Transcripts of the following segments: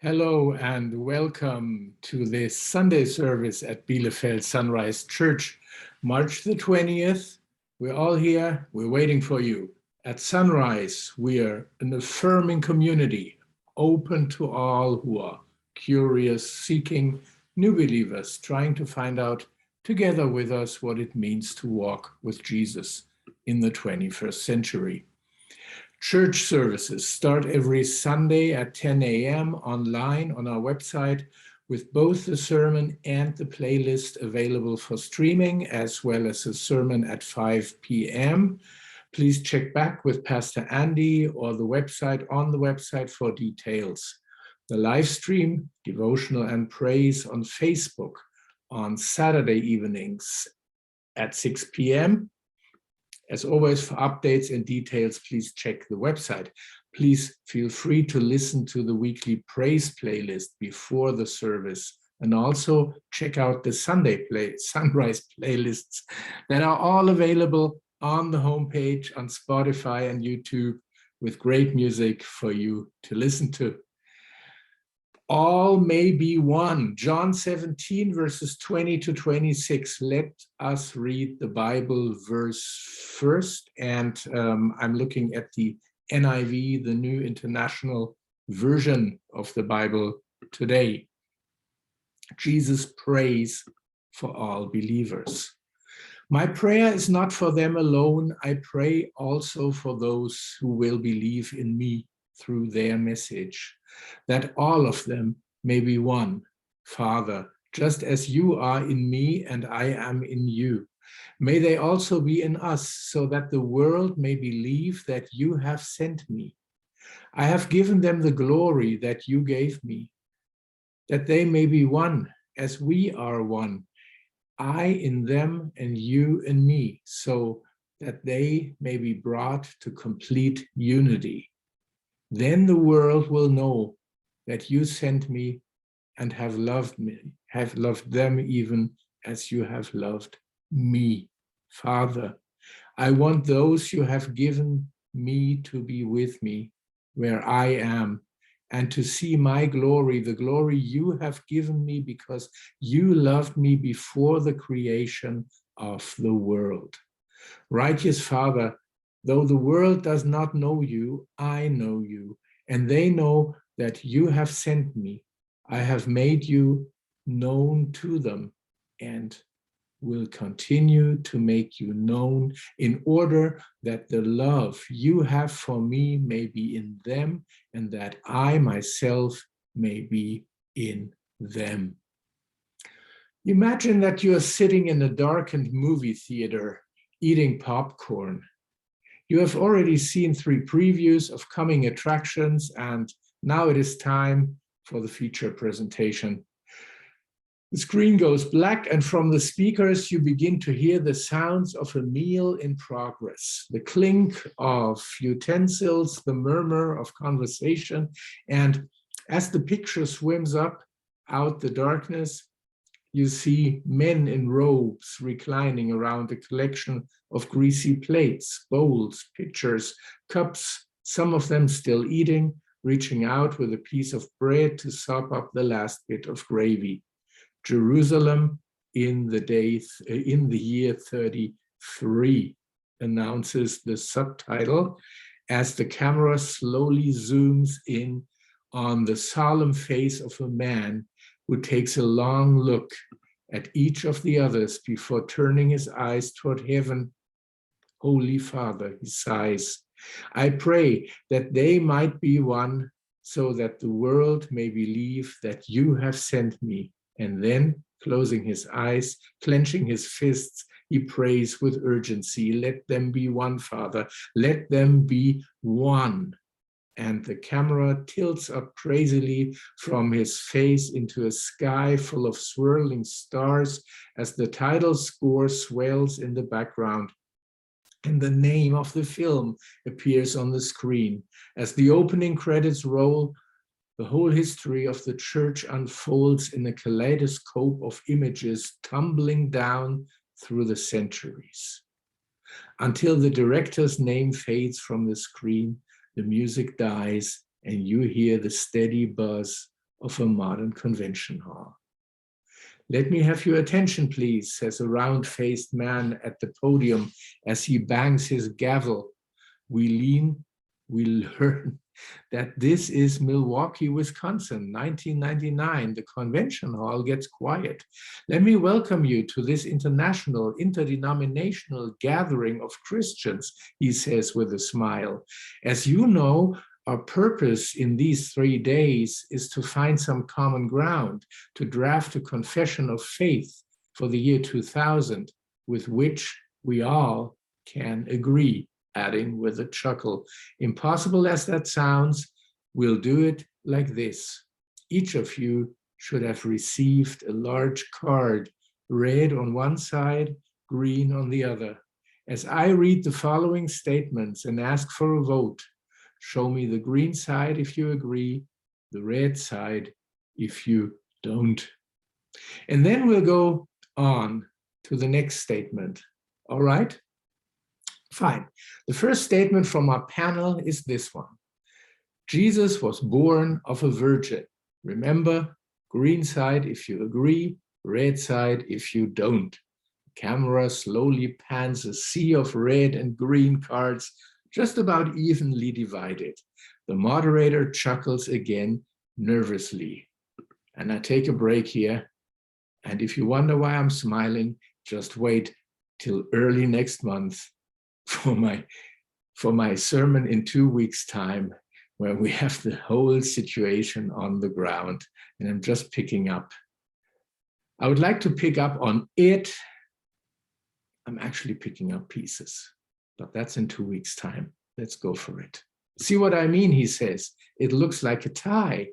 Hello and welcome to this Sunday service at Bielefeld Sunrise Church, March the 20th. We're all here, we're waiting for you. At Sunrise, we are an affirming community, open to all who are curious, seeking new believers, trying to find out together with us what it means to walk with Jesus in the 21st century. Church services start every Sunday at 10 a.m. online on our website with both the sermon and the playlist available for streaming, as well as a sermon at 5 p.m. Please check back with Pastor Andy or the website on the website for details. The live stream, Devotional and Praise on Facebook on Saturday evenings at 6 p.m. As always, for updates and details, please check the website. Please feel free to listen to the weekly praise playlist before the service, and also check out the sunrise playlists that are all available on the homepage on Spotify and YouTube with great music for you to listen to. All may be one. John 17, verses 20 to 26. Let us read the Bible verse first. And I'm looking at the NIV, the New International Version of the Bible today. Jesus prays for all believers. My prayer is not for them alone. I pray also for those who will believe in me through their message, that all of them may be one. Father, just as you are in me and I am in you, may they also be in us, so that the world may believe that you have sent me. I have given them the glory that you gave me, that they may be one as we are one, I in them and you in me, so that they may be brought to complete unity. Then the world will know that you sent me and have loved them even as you have loved me. Father, I want those you have given me to be with me where I am, and to see my glory, the glory you have given me because you loved me before the creation of the world. Righteous Father, though the world does not know you, I know you, and they know that you have sent me. I have made you known to them and will continue to make you known in order that the love you have for me may be in them and that I myself may be in them. Imagine that you are sitting in a darkened movie theater eating popcorn. You have already seen 3 previews of coming attractions, and now it is time for the feature presentation. The screen goes black, and from the speakers you begin to hear the sounds of a meal in progress, the clink of utensils, the murmur of conversation, and as the picture swims up out the darkness, you see men in robes reclining around a collection of greasy plates, bowls, pitchers, cups, some of them still eating, reaching out with a piece of bread to sop up the last bit of gravy. Jerusalem in the year 33, announces the subtitle as the camera slowly zooms in on the solemn face of a man who takes a long look at each of the others before turning his eyes toward heaven. Holy Father, he sighs, I pray that they might be one, so that the world may believe that you have sent me. And then, closing his eyes, clenching his fists, he prays with urgency, let them be one, Father, let them be one. And the camera tilts up crazily from his face into a sky full of swirling stars as the title score swells in the background. And the name of the film appears on the screen. As the opening credits roll, the whole history of the church unfolds in a kaleidoscope of images tumbling down through the centuries. Until the director's name fades from the screen, the music dies, and you hear the steady buzz of a modern convention hall. "Let me have your attention, please," says a round-faced man at the podium as he bangs his gavel. We learn that this is Milwaukee, Wisconsin, 1999. The convention hall gets quiet. "Let me welcome you to this international, interdenominational gathering of Christians," he says with a smile. "As you know, our purpose in these 3 days is to find some common ground, to draft a confession of faith for the year 2000, with which we all can agree," adding with a chuckle, "Impossible as that sounds, we'll do it like this. Each of you should have received a large card, red on one side, green on the other. As I read the following statements and ask for a vote, show me the green side if you agree, the red side if you don't." And then we'll go on to the next statement. All right? Fine. The first statement from our panel is this one. Jesus was born of a virgin. Remember, green side if you agree, red side if you don't. The camera slowly pans a sea of red and green cards, just about evenly divided. The moderator chuckles again nervously. And I take a break here. And if you wonder why I'm smiling, just wait till early next month for my sermon in 2 weeks' time, where we have the whole situation on the ground. And I'm just picking up. I would like to pick up on it. I'm actually picking up pieces, but that's in 2 weeks' time. Let's go for it. "See what I mean," he says. "It looks like a tie.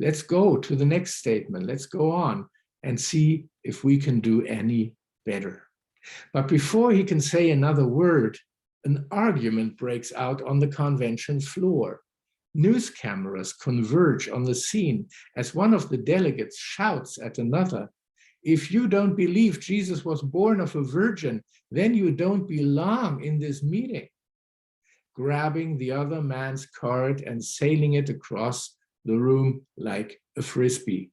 Let's go to the next statement. Let's go on and see if we can do any better." But before he can say another word, an argument breaks out on the convention floor. News cameras converge on the scene as one of the delegates shouts at another, "If you don't believe Jesus was born of a virgin, then you don't belong in this meeting," grabbing the other man's card and sailing it across the room like a frisbee.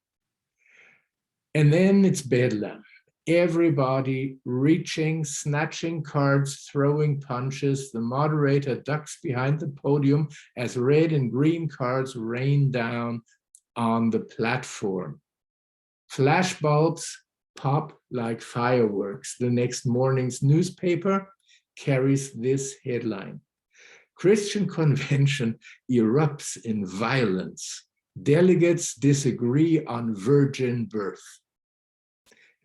And then it's bedlam. Everybody reaching, snatching cards, throwing punches. The moderator ducks behind the podium as red and green cards rain down on the platform. Flashbulbs pop like fireworks. The next morning's newspaper carries this headline: "Christian convention erupts in violence. Delegates disagree on virgin birth."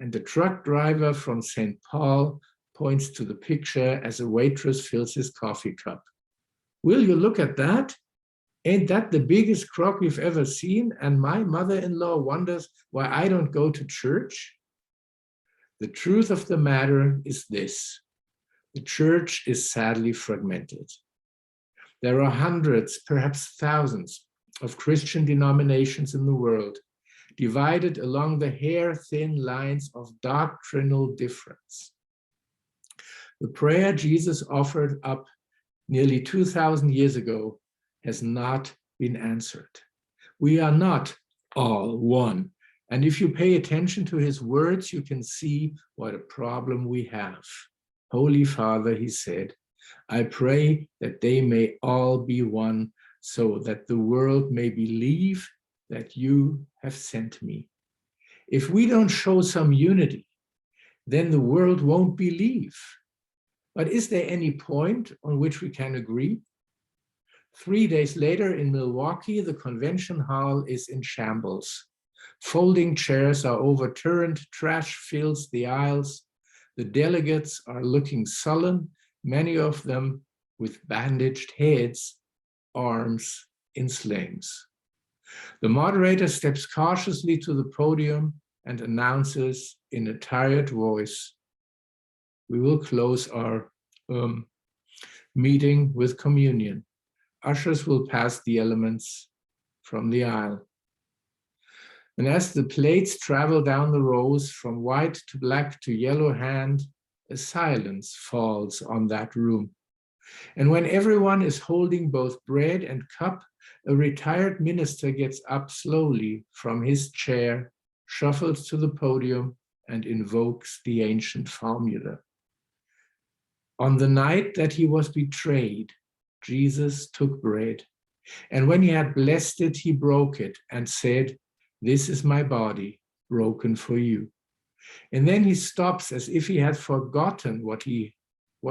And the truck driver from St. Paul points to the picture as a waitress fills his coffee cup. "Will you look at that? Ain't that the biggest crock we've ever seen? And my mother-in-law wonders why I don't go to church?" The truth of the matter is this: the church is sadly fragmented. There are hundreds, perhaps thousands, of Christian denominations in the world, divided along the hair-thin lines of doctrinal difference. The prayer Jesus offered up nearly 2,000 years ago has not been answered. We are not all one. And if you pay attention to his words, you can see what a problem we have. "Holy Father," he said, "I pray that they may all be one, so that the world may believe that you have sent me." If we don't show some unity, then the world won't believe. But is there any point on which we can agree? 3 days later in Milwaukee, the convention hall is in shambles. Folding chairs are overturned, trash fills the aisles. The delegates are looking sullen, many of them with bandaged heads, arms in slings. The moderator steps cautiously to the podium and announces in a tired voice, "We will close our meeting with communion. Ushers will pass the elements from the aisle." And as the plates travel down the rows from white to black to yellow hand, a silence falls on that room. And when everyone is holding both bread and cup, a retired minister gets up slowly from his chair, shuffles to the podium, and invokes the ancient formula. On the night that he was betrayed, Jesus took bread, and when he had blessed it, he broke it and said, "This is my body, broken for you." And then he stops as if he had forgotten what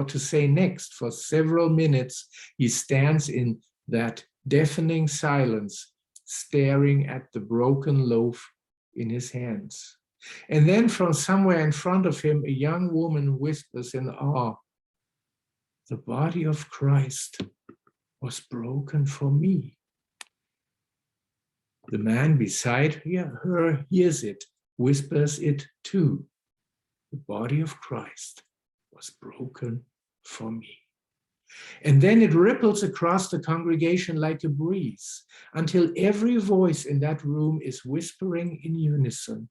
to say next. For several minutes, he stands in that deafening silence, staring at the broken loaf in his hands. And then from somewhere in front of him, a young woman whispers in awe, "The body of Christ was broken for me." The man beside her hears it, whispers it too. The body of Christ was broken for me. And then it ripples across the congregation like a breeze until every voice in that room is whispering in unison,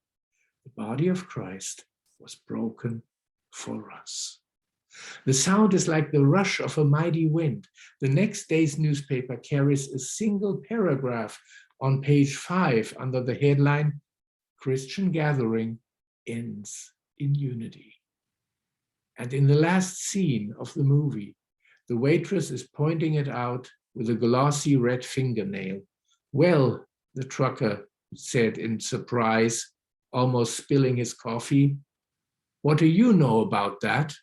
"The body of Christ was broken for us." The sound is like the rush of a mighty wind. The next day's newspaper carries a single paragraph on page 5 under the headline, "Christian Gathering Ends in Unity." And in the last scene of the movie, the waitress is pointing it out with a glossy red fingernail. "Well," the trucker said in surprise, almost spilling his coffee, "what do you know about that?"